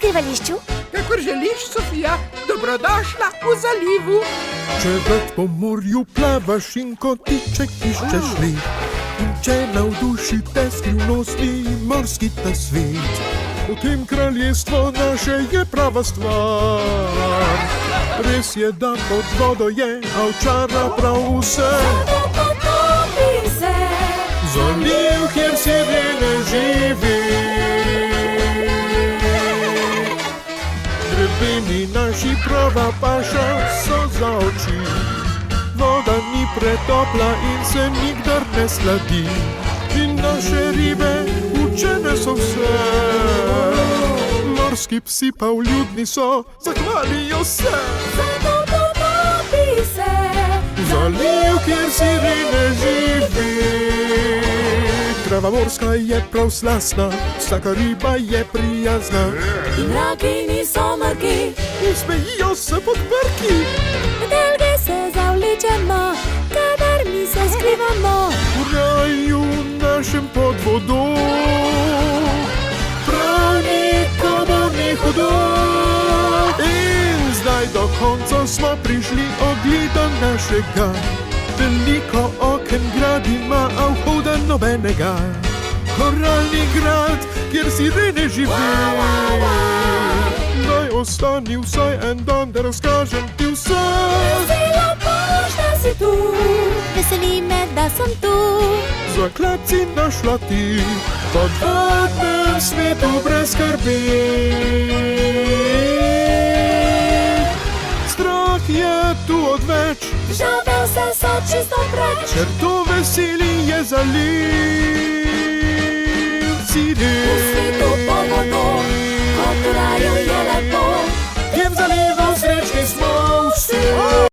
skrivališču? Kakor želiš, Sofija, dobrodošla v zalivu. Če rad po morju plavaš in kotiček iščeš led, in če navduši te skrivnostni morski ta svet, potem kraljestvo naše je prava stvar. Res je, da pod vodo je, a očara prav vse. Potopi se, Zaliv, kjer sirene živi. Grebeni naši prava paša so za oči. Voda ni pretopla in se nikdar ne sladi. In naše ribe učene so vse. Morski psi pa vljudni so, zahvalijo se. zato potopi se. Zaliv, kjer sirene živi. Trava morska je prav slastna, vsaka riba je prijazna. In raki niso mrki, In smejijo se pod brki. metelke se zavlečemo, kadar mi se skrivamo. V raju našem pod vodo prav nikomu ni hudo. In zdaj do konca smo prišli ogleda našega. Veliko oken grad ima, a vhoda nobenega. Koralni grad, kjer sirene živi. Naj ostani vsaj en dan, da razkažem ti vse. Vesela boš, da si tu, veseli me, da sem tu. Zaklad si našla ti, podvodnem svetu brez skrbi. Strah je tu odveč, Žabe vse so čisto preč, ker to veselje je zaliv. v svetu pod vodom